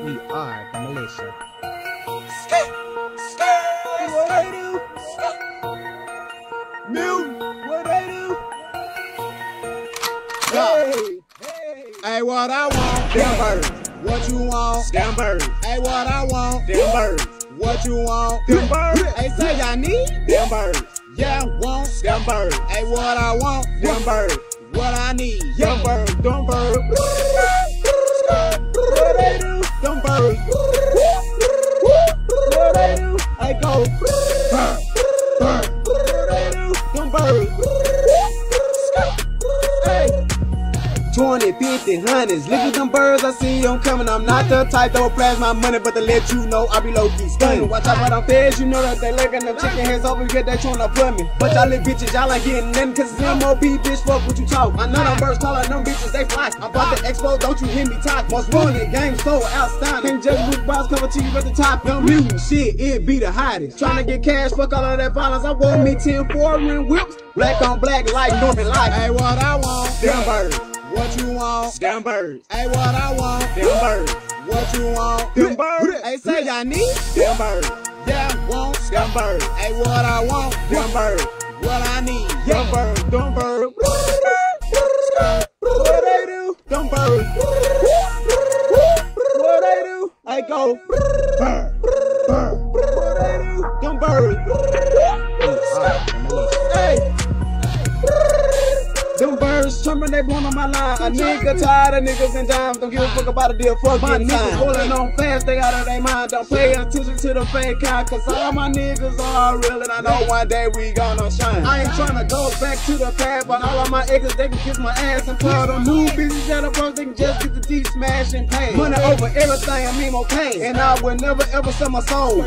We are the militia. What they do? Mewtynt, what they do? Hey, what I want? Dem Birds. What you want? Dem Birds. Hey, what I want? Dem Birds. What you want? Dem Birds. Hey, say I need Dem Birds. Yeah, I want Dem Birds. Hey, what I want? Dem Birds. What I need? Dem Birds. Dem Birds. What they do? Dem Birds. What they do? Hey, go. What they do? Dem Birds. Hey. 20, 50, hundreds. Look at them birds, I see them coming. I'm not the type that will flash my money, but to let you know I be low-key stunning. Watch out for them feds, you know that they looking them chicken heads over, get that trying to put me. But y'all little bitches, y'all ain't getting nothing, cause it's MOB, bitch, fuck what you talk. I know them birds calling them bitches, they fly. I'm about to explode, don't you hear me talk. Most wanted, game so outstanding. Can't judge with box cover to you at the top. Young Mewtynt, shit, it be the hottest. Trying to get cash, fuck all of that violence. I want me 10 foreign whips, black on black like Northern Light. Hey, what I want? Dem Birds. What you want? Dem Birds. Hey, what I want? Dem Birds. What you want? Dem Birds. Hey, say I need Dem Birds. Yeah, I want Dem Birds. Hey, what I want? Dem Birds. What I need? Dem Birds. Dem Birds. What they do? Dem Birds. What they do? Hey, go. What they do? Dem Birds. Hey. Them birds trumping, they blowing on my line. A nigga tired of niggas and dimes. Don't give a fuck about a deal, fuck my niggas rolling on fast, they out of their mind. Don't pay attention to the fake kind, cause all my niggas are real, and I know one day we gonna shine. I ain't tryna go back to the past, but all of my exes, they can kiss my ass. And for the new bitches that approach, they can just get the D smash and pay. Money over everything, I mean more pain. And I would never ever sell my soul.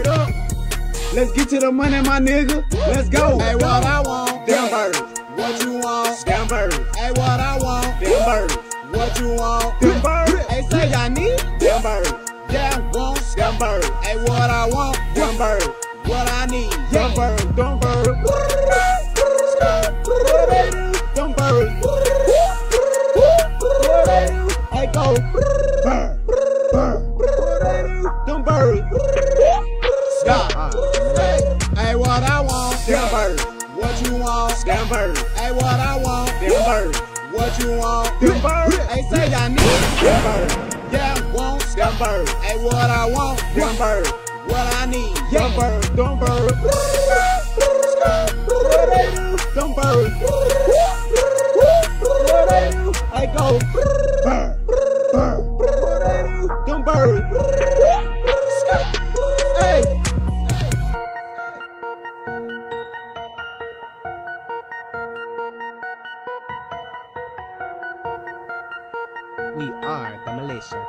Let's get to the money, my nigga. Let's go. Hey, what I want? Dem Birds. What you want? Dem Birds. Hey, what I want? Dem Birds. What you want? Dem Birds. Hey, say I need Dem Birds. Yeah, I want Dem Birds. Hey, what I want? Dem Birds. What I need? Dem Birds. Dem Birds. What they do? Dem Birds. What they do? Hey, go. What they do? Dem Birds. Stop. Hey, what I want? Dem Birds. What you want? Dem Birds. Hey, what I want? Dem Birds. What you want? Dem Birds. Hey, say I need Dem Birds. Yeah, I want Dem Birds. Hey, what I want? Dem Birds. What I need? Dem Birds. Dem Birds. What they do? Dem Birds. What they do? Hey, go. What they do? Dem Birds. Hey. We are the militia.